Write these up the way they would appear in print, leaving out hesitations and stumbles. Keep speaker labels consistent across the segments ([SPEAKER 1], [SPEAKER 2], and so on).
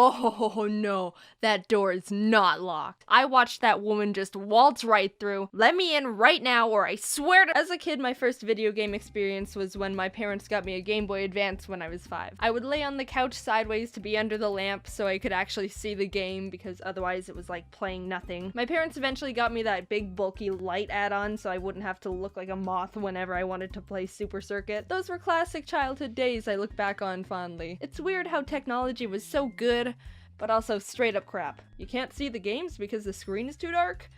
[SPEAKER 1] Oh no, that door is not locked. I watched that woman just waltz right through. Let me in right now or I swear to— As a kid, my first video game experience was when my parents got me a Game Boy Advance when I was 5. I would lay on the couch sideways to be under the lamp so I could actually see the game because otherwise it was like playing nothing. My parents eventually got me that big bulky light add-on so I wouldn't have to look like a moth whenever I wanted to play Super Circuit. Those were classic childhood days I look back on fondly. It's weird how technology was so good, but also straight up crap. You can't see the games because the screen is too dark?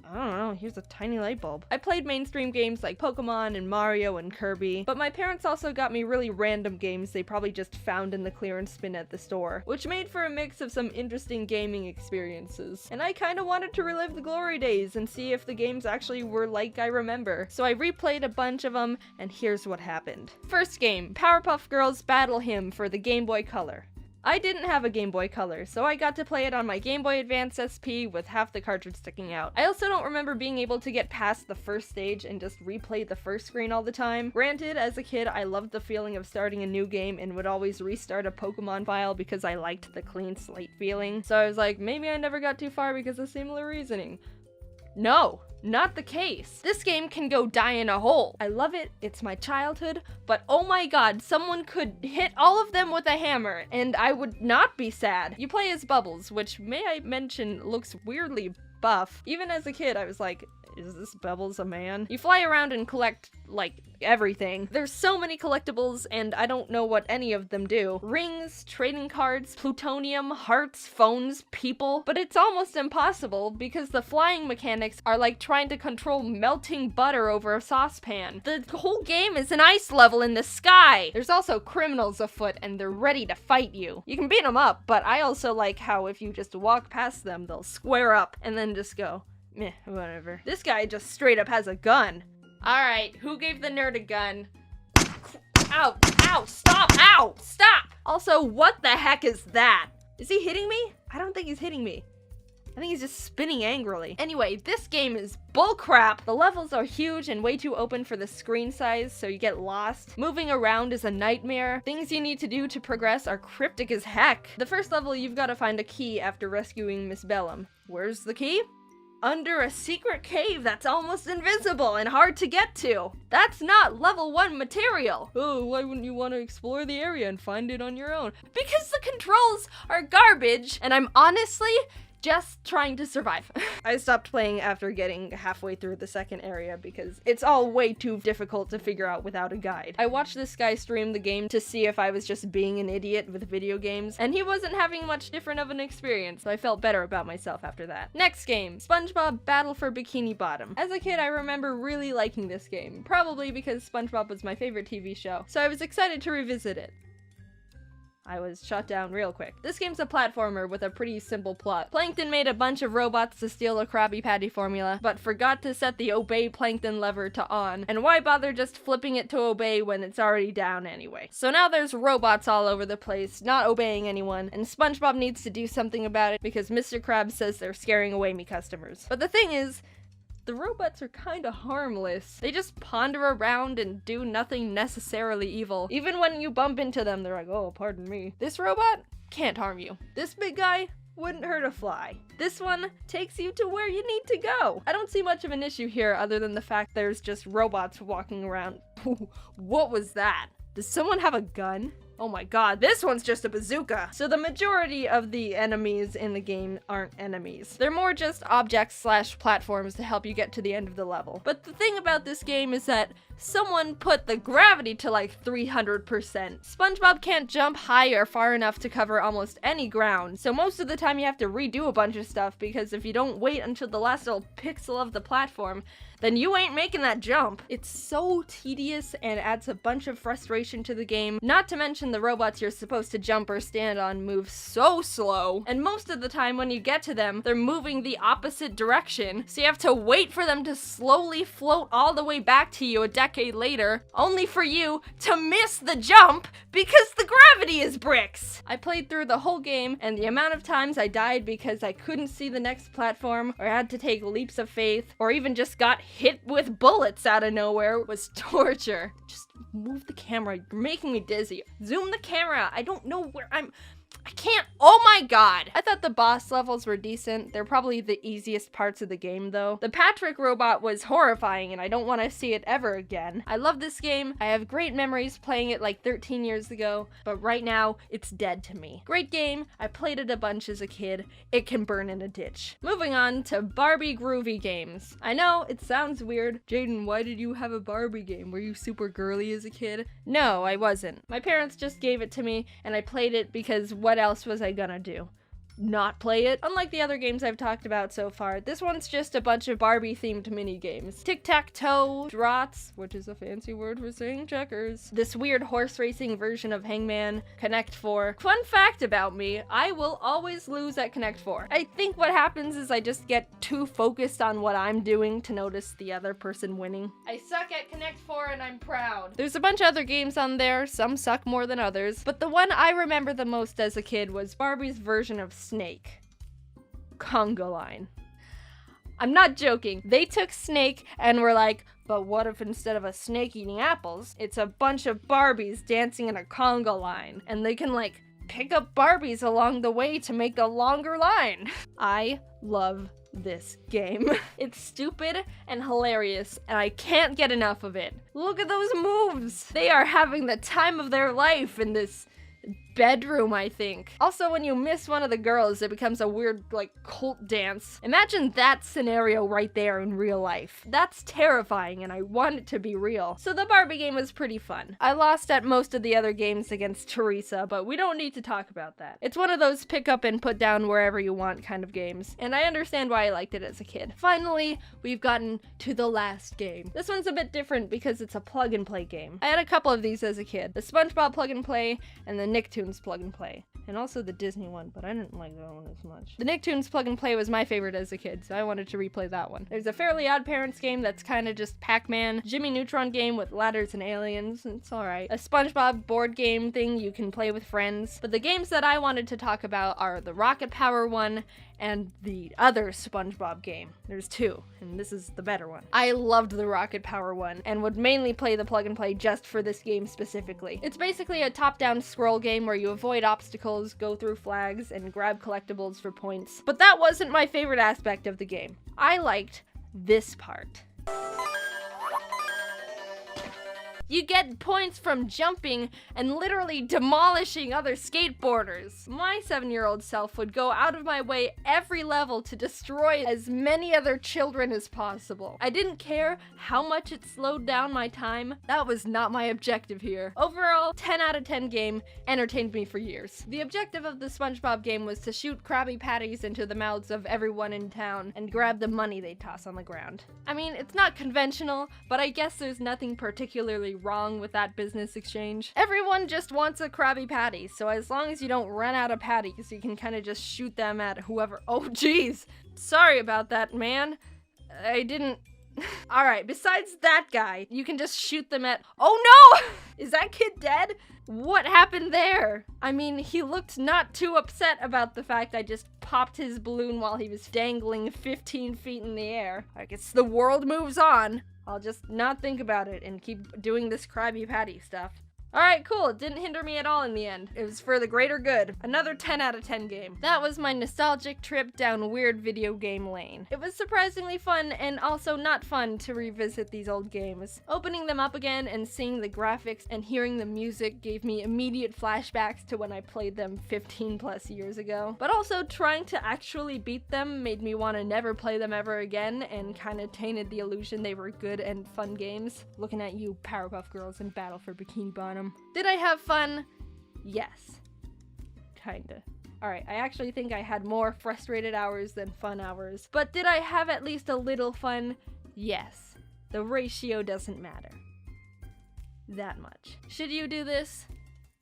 [SPEAKER 1] I don't know, here's a tiny light bulb. I played mainstream games like Pokemon and Mario and Kirby, but my parents also got me really random games they probably just found in the clearance bin at the store, which made for a mix of some interesting gaming experiences. And I kinda wanted to relive the glory days and see if the games actually were like I remember. So I replayed a bunch of them, and here's what happened. First game, Powerpuff Girls Battle Hymn for the Game Boy Color. I didn't have a Game Boy Color, so I got to play it on my Game Boy Advance SP with half the cartridge sticking out. I also don't remember being able to get past the first stage and just replay the first screen all the time. Granted, as a kid, I loved the feeling of starting a new game and would always restart a Pokemon file because I liked the clean slate feeling. So I was like, maybe I never got too far because of similar reasoning. No, not the case. This game can go die in a hole. I love it, it's my childhood, but oh my god, someone could hit all of them with a hammer, and I would not be sad. You play as Bubbles, which, may I mention, looks weirdly buff. Even as a kid, I was like, is this Bubbles a man? You fly around and collect, like, everything. There's so many collectibles, and I don't know what any of them do. Rings, trading cards, plutonium, hearts, phones, people. But it's almost impossible, because the flying mechanics are like trying to control melting butter over a saucepan. The whole game is an ice level in the sky! There's also criminals afoot, and they're ready to fight you. You can beat them up, but I also like how if you just walk past them, they'll square up, and then just go, meh, whatever. This guy just straight up has a gun. Alright, who gave the nerd a gun? Ow, ow, stop, ow, stop! Also, what the heck is that? Is he hitting me? I don't think he's hitting me. I think he's just spinning angrily. Anyway, this game is bullcrap. The levels are huge and way too open for the screen size, so you get lost. Moving around is a nightmare. Things you need to do to progress are cryptic as heck. The first level, you've got to find a key after rescuing Miss Bellum. Where's the key? Under a secret cave that's almost invisible and hard to get to. That's not level 1 material. Oh, why wouldn't you want to explore the area and find it on your own? Because the controls are garbage, and I'm honestly just trying to survive. I stopped playing after getting halfway through the second area because it's all way too difficult to figure out without a guide. I watched this guy stream the game to see if I was just being an idiot with video games, and he wasn't having much different of an experience, so I felt better about myself after that. Next game, SpongeBob Battle for Bikini Bottom. As a kid, I remember really liking this game, probably because SpongeBob was my favorite TV show, so I was excited to revisit it. I was shot down real quick. This game's a platformer with a pretty simple plot. Plankton made a bunch of robots to steal a Krabby Patty formula, but forgot to set the obey Plankton lever to on, and why bother just flipping it to obey when it's already down anyway? So now there's robots all over the place, not obeying anyone, and SpongeBob needs to do something about it because Mr. Krabs says they're scaring away me customers. But the thing is, the robots are kinda harmless. They just ponder around and do nothing necessarily evil. Even when you bump into them, they're like, oh, pardon me. This robot can't harm you. This big guy wouldn't hurt a fly. This one takes you to where you need to go. I don't see much of an issue here other than the fact there's just robots walking around. What was that? Does someone have a gun? Oh my god, this one's just a bazooka! So the majority of the enemies in the game aren't enemies. They're more just objects/platforms to help you get to the end of the level. But the thing about this game is that someone put the gravity to like 300%. SpongeBob can't jump high or far enough to cover almost any ground, so most of the time you have to redo a bunch of stuff because if you don't wait until the last little pixel of the platform, then you ain't making that jump. It's so tedious and adds a bunch of frustration to the game, not to mention the robots you're supposed to jump or stand on move so slow, and most of the time when you get to them, they're moving the opposite direction, so you have to wait for them to slowly float all the way back to you a decade later, only for you to miss the jump because the gravity is bricks! I played through the whole game, and the amount of times I died because I couldn't see the next platform, or had to take leaps of faith, or even just got hit with bullets out of nowhere was torture. Just move the camera, you're making me dizzy. Zoom the camera, I don't know where I'm I can't. Oh my god. I thought the boss levels were decent. They're probably the easiest parts of the game though. The Patrick robot was horrifying and I don't want to see it ever again. I love this game. I have great memories playing it like 13 years ago, but right now it's dead to me. Great game. I played it a bunch as a kid. It can burn in a ditch. Moving on to Barbie groovy games. I know it sounds weird. Jaden, why did you have a Barbie game? Were you super girly as a kid? No, I wasn't. My parents just gave it to me and I played it because what else was I gonna do? Not play it? Unlike the other games I've talked about so far, this one's just a bunch of Barbie-themed mini-games. Tic-tac-toe, draughts, which is a fancy word for saying checkers, this weird horse racing version of Hangman, Connect 4. Fun fact about me, I will always lose at Connect 4. I think what happens is I just get too focused on what I'm doing to notice the other person winning. I suck at Connect 4 and I'm proud. There's a bunch of other games on there, some suck more than others, but the one I remember the most as a kid was Barbie's version of Snake. Conga line. I'm not joking. They took Snake and were like, but what if instead of a snake eating apples, it's a bunch of Barbies dancing in a conga line, and they can like pick up Barbies along the way to make a longer line. I love this game. It's stupid and hilarious, and I can't get enough of it. Look at those moves. They are having the time of their life in this bedroom, I think. Also, when you miss one of the girls, it becomes a weird, like, cult dance. Imagine that scenario right there in real life. That's terrifying, and I want it to be real. So the Barbie game was pretty fun. I lost at most of the other games against Teresa, but we don't need to talk about that. It's one of those pick up and put down wherever you want kind of games, and I understand why I liked it as a kid. Finally, we've gotten to the last game. This one's a bit different because it's a plug and play game. I had a couple of these as a kid. The SpongeBob plug and play and the Nicktoons plug and play, and also the Disney one, but I didn't like that one as much. The Nicktoons plug and play was my favorite as a kid, so I wanted to replay that one. There's a Fairly Odd Parents game that's kind of just Pac-Man, Jimmy Neutron game with ladders and aliens, it's alright. A SpongeBob board game thing you can play with friends, but the games that I wanted to talk about are the Rocket Power one and the other SpongeBob game. There's two, and this is the better one. I loved the Rocket Power one, and would mainly play the plug and play just for this game specifically. It's basically a top-down scroll game where you avoid obstacles, go through flags, and grab collectibles for points. But that wasn't my favorite aspect of the game. I liked this part. You get points from jumping and literally demolishing other skateboarders. My 7-year-old self would go out of my way every level to destroy as many other children as possible. I didn't care how much it slowed down my time. That was not my objective here. Overall, 10 out of 10 game, entertained me for years. The objective of the SpongeBob game was to shoot Krabby Patties into the mouths of everyone in town and grab the money they toss on the ground. I mean, it's not conventional, but I guess there's nothing particularly wrong with that business exchange. Everyone just wants a Krabby Patty, so as long as you don't run out of patties, you can kind of just shoot them at whoever. Oh geez, sorry about that, man. I didn't. Alright, besides that guy, you can just shoot them at. Oh no! Is that kid dead? What happened there? I mean, he looked not too upset about the fact I just popped his balloon while he was dangling 15 feet in the air. I guess the world moves on. I'll just not think about it and keep doing this Krabby Patty stuff. Alright, cool. It didn't hinder me at all in the end. It was for the greater good. Another 10 out of 10 game. That was my nostalgic trip down weird video game lane. It was surprisingly fun and also not fun to revisit these old games. Opening them up again and seeing the graphics and hearing the music gave me immediate flashbacks to when I played them 15 plus years ago. But also trying to actually beat them made me want to never play them ever again and kind of tainted the illusion they were good and fun games. Looking at you, Powerpuff Girls and Battle for Bikini Bottom. Did I have fun? Yes. Kinda. Alright, I actually think I had more frustrated hours than fun hours. But did I have at least a little fun? Yes. The ratio doesn't matter that much. Should you do this?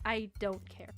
[SPEAKER 1] I don't care.